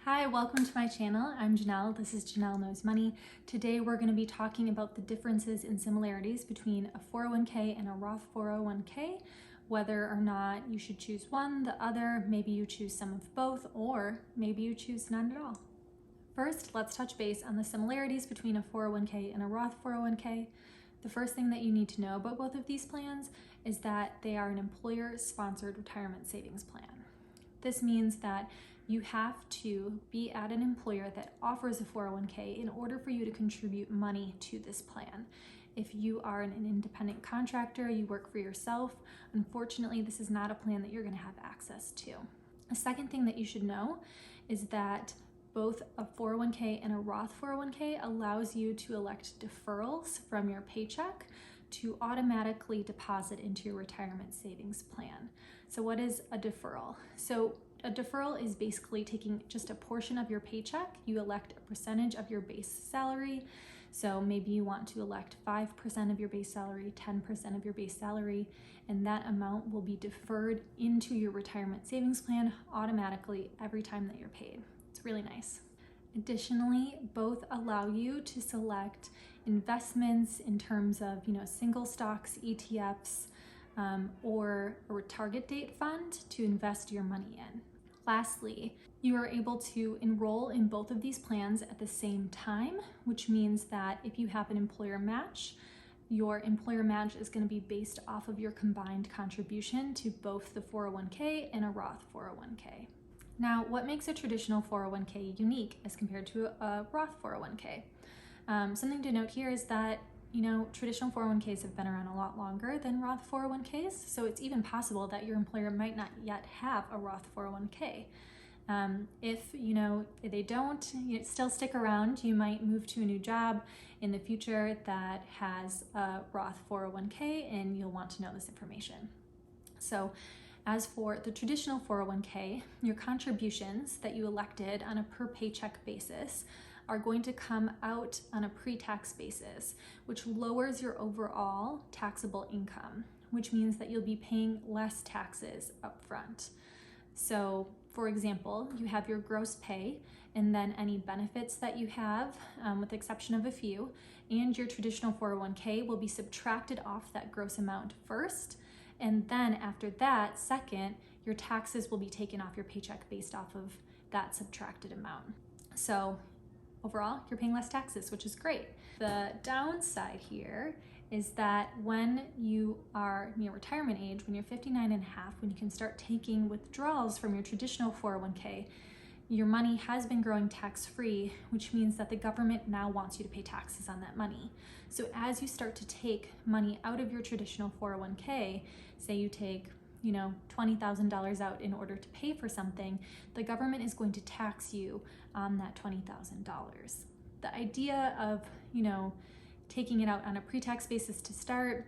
Hi, welcome to my channel. I'm Janelle. This is Janelle Knows Money. Today we're going to be talking about the differences and similarities between a 401k and a Roth 401k, whether or not you should choose one, the other, maybe you choose some of both, or maybe you choose none at all. First, let's touch base on the similarities between a 401k and a Roth 401k. The first thing that you need to know about both of these plans is that they are an employer-sponsored retirement savings plan. This means that you have to be at an employer that offers a 401k in order for you to contribute money to this plan. If you are an independent contractor, you work for yourself, unfortunately, this is not a plan that you're going to have access to. A second thing that you should know is that both a 401k and a Roth 401k allows you to elect deferrals from your paycheck to automatically deposit into your retirement savings plan. So what is a deferral? So a deferral is basically taking just a portion of your paycheck. You elect a percentage of your base salary. So maybe you want to elect 5% of your base salary, 10% of your base salary, and that amount will be deferred into your retirement savings plan automatically every time that you're paid. It's really nice. Additionally, both allow you to select investments in terms of, single stocks, ETFs, or a target date fund to invest your money in. Lastly, you are able to enroll in both of these plans at the same time, which means that if you have an employer match, your employer match is going to be based off of your combined contribution to both the 401k and a Roth 401k. Now, what makes a traditional 401k unique as compared to a Roth 401k? Something to note here is that traditional 401ks have been around a lot longer than Roth 401ks, so it's even possible that your employer might not yet have a Roth 401k. If they don't, still stick around. You might move to a new job in the future that has a Roth 401k, and you'll want to know this information. So, as for the traditional 401k, your contributions that you elected on a per paycheck basis are going to come out on a pre-tax basis, which lowers your overall taxable income, which means that you'll be paying less taxes up front. So, for example, you have your gross pay and then any benefits that you have, with the exception of a few, and your traditional 401k will be subtracted off that gross amount first, and then after that, second, your taxes will be taken off your paycheck based off of that subtracted amount. So overall, you're paying less taxes, which is great. The downside here is that when you are near retirement age, when you're 59 and a half, when you can start taking withdrawals from your traditional 401k, your money has been growing tax-free, which means that the government now wants you to pay taxes on that money. So as you start to take money out of your traditional 401k, say you take $20,000 out in order to pay for something, the government is going to tax you on that $20,000. The idea of, taking it out on a pre-tax basis to start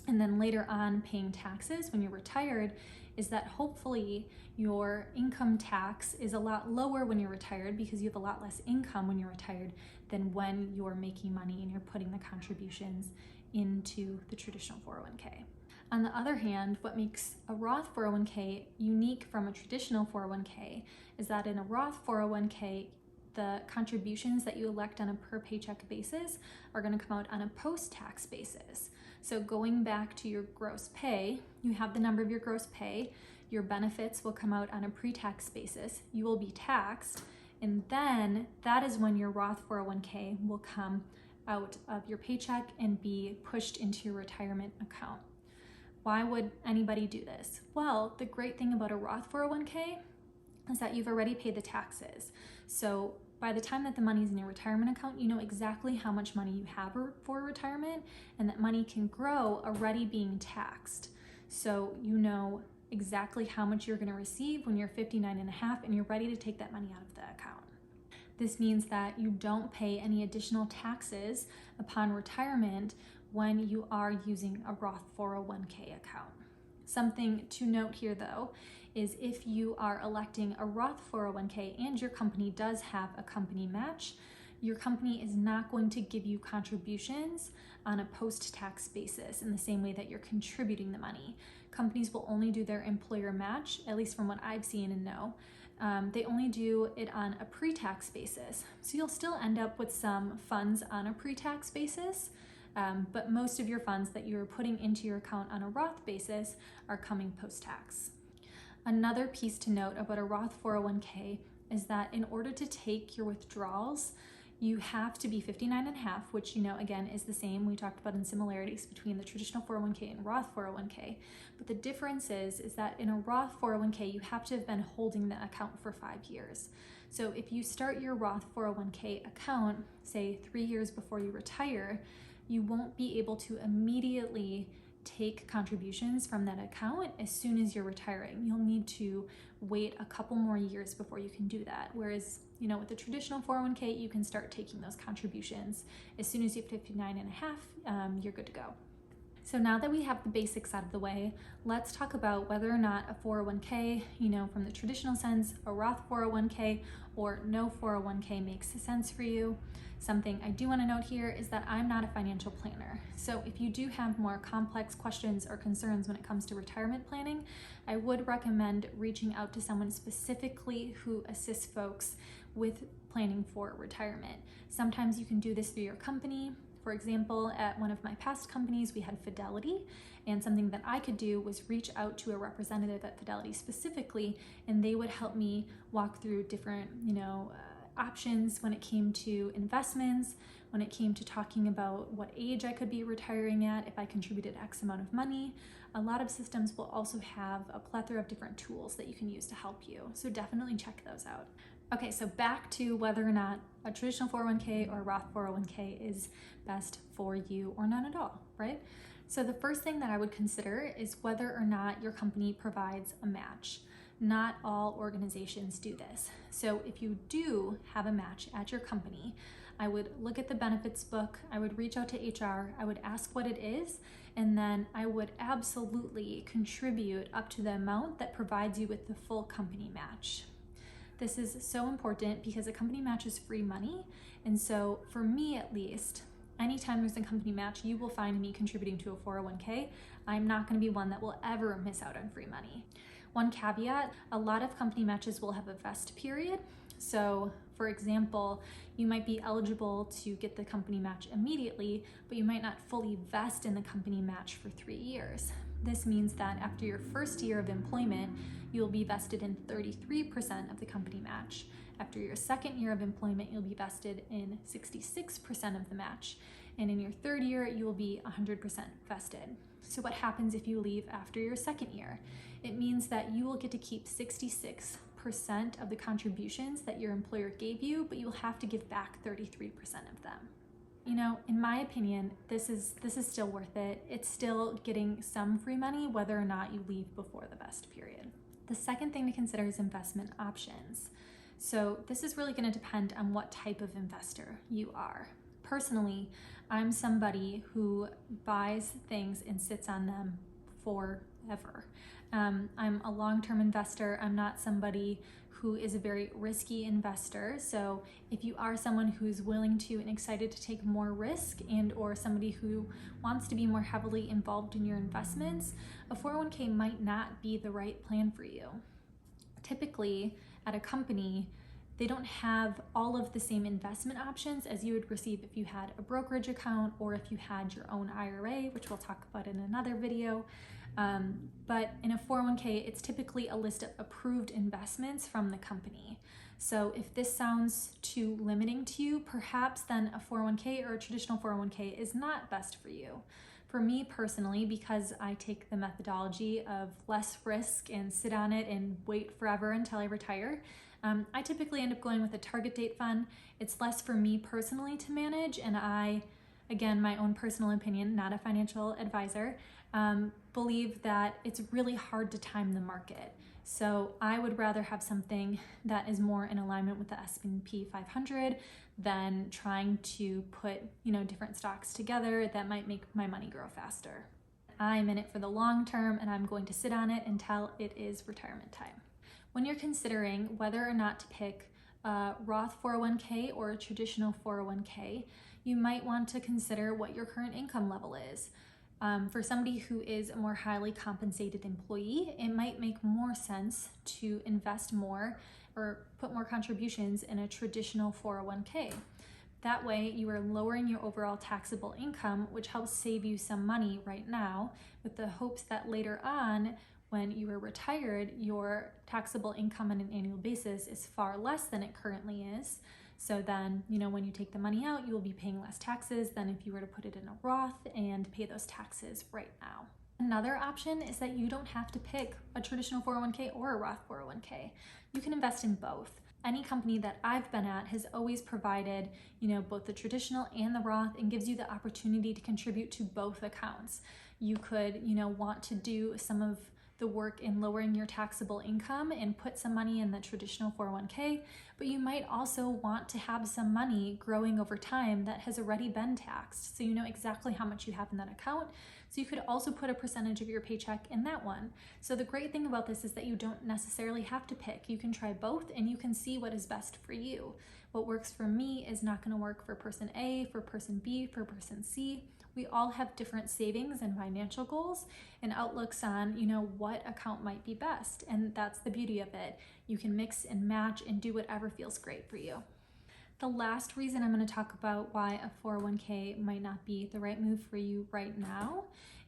and then later on paying taxes when you're retired is that hopefully your income tax is a lot lower when you're retired because you have a lot less income when you're retired than when you're making money and you're putting the contributions into the traditional 401k. On the other hand, what makes a Roth 401k unique from a traditional 401k is that in a Roth 401k, the contributions that you elect on a per paycheck basis are going to come out on a post-tax basis. So going back to your gross pay, you have the number of your gross pay, your benefits will come out on a pre-tax basis, you will be taxed, and then that is when your Roth 401k will come out of your paycheck and be pushed into your retirement account. Why would anybody do this? Well, the great thing about a Roth 401k is that you've already paid the taxes. So by the time that the money is in your retirement account, you know exactly how much money you have for retirement, and that money can grow already being taxed. So you know exactly how much you're going to receive when you're 59 and a half and you're ready to take that money out of the account. This means that you don't pay any additional taxes upon retirement when you are using a Roth 401k account. Something to note here though is if you are electing a Roth 401k and your company does have a company match, your company is not going to give you contributions on a post-tax basis in the same way that you're contributing the money. Companies will only do their employer match, at least from what I've seen and know, They only do it on a pre-tax basis. So you'll still end up with some funds on a pre-tax basis, but most of your funds that you're putting into your account on a Roth basis are coming post-tax. Another piece to note about a Roth 401k is that in order to take your withdrawals, you have to be 59 and a half, which, again, is the same. We talked about in similarities between the traditional 401k and Roth 401k. But the difference is that in a Roth 401k, you have to have been holding the account for 5 years. So if you start your Roth 401k account, say 3 years before you retire, you won't be able to immediately take contributions from that account as soon as you're retiring. You'll need to wait a couple more years before you can do that. Whereas, with the traditional 401k, you can start taking those contributions. As soon as you have 59 and a half, you're good to go. So now that we have the basics out of the way, let's talk about whether or not a 401k, from the traditional sense, a Roth 401k or no 401k makes sense for you. Something I do want to note here is that I'm not a financial planner. So if you do have more complex questions or concerns when it comes to retirement planning, I would recommend reaching out to someone specifically who assists folks with planning for retirement. Sometimes you can do this through your company. For example, at one of my past companies, we had Fidelity, and something that I could do was reach out to a representative at Fidelity specifically, and they would help me walk through different, options when it came to investments, when it came to talking about what age I could be retiring at if I contributed X amount of money. A lot of systems will also have a plethora of different tools that you can use to help you. So definitely check those out. Okay, so back to whether or not a traditional 401k or Roth 401k is best for you or not at all, right? So the first thing that I would consider is whether or not your company provides a match. Not all organizations do this. So if you do have a match at your company, I would look at the benefits book, I would reach out to HR, I would ask what it is, and then I would absolutely contribute up to the amount that provides you with the full company match. This is so important because a company match is free money, and so for me at least, anytime there's a company match, you will find me contributing to a 401k. I'm not going to be one that will ever miss out on free money. One caveat, a lot of company matches will have a vest period. So for example, you might be eligible to get the company match immediately, but you might not fully vest in the company match for 3 years. This means that after your first year of employment, you'll be vested in 33% of the company match. After your second year of employment, you'll be vested in 66% of the match. And in your third year, you will be 100% vested. So what happens if you leave after your second year? It means that you will get to keep 66% of the contributions that your employer gave you, but you'll have to give back 33% of them. In my opinion, this is still worth it. It's still getting some free money whether or not you leave before the vest period. The second thing to consider is investment options. So this is really going to depend on what type of investor you are. Personally, I'm somebody who buys things and sits on them forever. I'm a long-term investor. I'm not somebody who is a very risky investor. So if you are someone who's willing to and excited to take more risk and or somebody who wants to be more heavily involved in your investments, a 401k might not be the right plan for you. Typically, at a company, they don't have all of the same investment options as you would receive if you had a brokerage account or if you had your own IRA, which we'll talk about in another video. But in a 401k, it's typically a list of approved investments from the company. So if this sounds too limiting to you, perhaps then a 401k or a traditional 401k is not best for you. For me personally, because I take the methodology of less risk and sit on it and wait forever until I retire, I typically end up going with a target date fund. It's less for me personally to manage, and I, again, my own personal opinion, not a financial advisor, believe that it's really hard to time the market. So I would rather have something that is more in alignment with the S&P 500 than trying to put, different stocks together that might make my money grow faster. I'm in it for the long term, and I'm going to sit on it until it is retirement time. When you're considering whether or not to pick a Roth 401k or a traditional 401k, you might want to consider what your current income level is. For somebody who is a more highly compensated employee, it might make more sense to invest more or put more contributions in a traditional 401k. That way you are lowering your overall taxable income, which helps save you some money right now, with the hopes that later on, when you are retired, your taxable income on an annual basis is far less than it currently is. So then, when you take the money out, you will be paying less taxes than if you were to put it in a Roth and pay those taxes right now. Another option is that you don't have to pick a traditional 401k or a Roth 401k. You can invest in both. Any company that I've been at has always provided, both the traditional and the Roth, and gives you the opportunity to contribute to both accounts. You could, want to do some of the work in lowering your taxable income and put some money in the traditional 401k, but you might also want to have some money growing over time that has already been taxed, so you know exactly how much you have in that account. So you could also put a percentage of your paycheck in that one. So the great thing about this is that you don't necessarily have to pick. You can try both and you can see what is best for you. What works for me is not going to work for person A, for person B, for person C. We all have different savings and financial goals and outlooks on, what account might be best. And that's the beauty of it. You can mix and match and do whatever feels great for you. The last reason I'm going to talk about why a 401k might not be the right move for you right now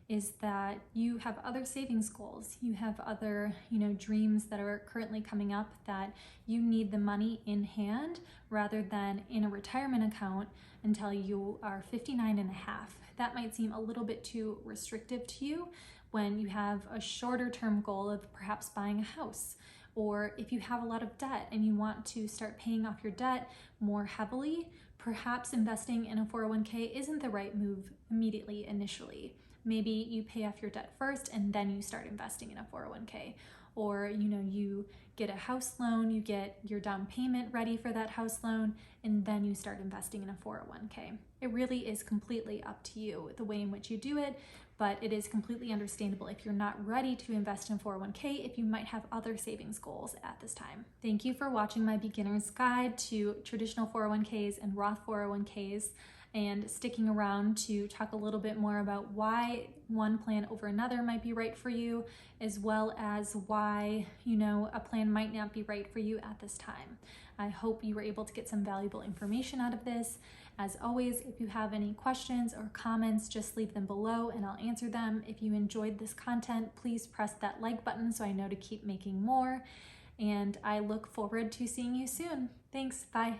is that you have other savings goals. You have other, dreams that are currently coming up that you need the money in hand rather than in a retirement account until you are 59 and a half. That might seem a little bit too restrictive to you when you have a shorter term goal of perhaps buying a house, or if you have a lot of debt and you want to start paying off your debt more heavily, perhaps investing in a 401k isn't the right move immediately initially. Maybe you pay off your debt first and then you start investing in a 401k. Or, you get a house loan, you get your down payment ready for that house loan, and then you start investing in a 401k. It really is completely up to you, the way in which you do it, but it is completely understandable if you're not ready to invest in 401k, if you might have other savings goals at this time. Thank you for watching my beginner's guide to traditional 401ks and Roth 401ks, and sticking around to talk a little bit more about why one plan over another might be right for you, as well as why, a plan might not be right for you at this time. I hope you were able to get some valuable information out of this. As always, if you have any questions or comments, just leave them below and I'll answer them. If you enjoyed this content, please press that like button so I know to keep making more. And I look forward to seeing you soon. Thanks, bye.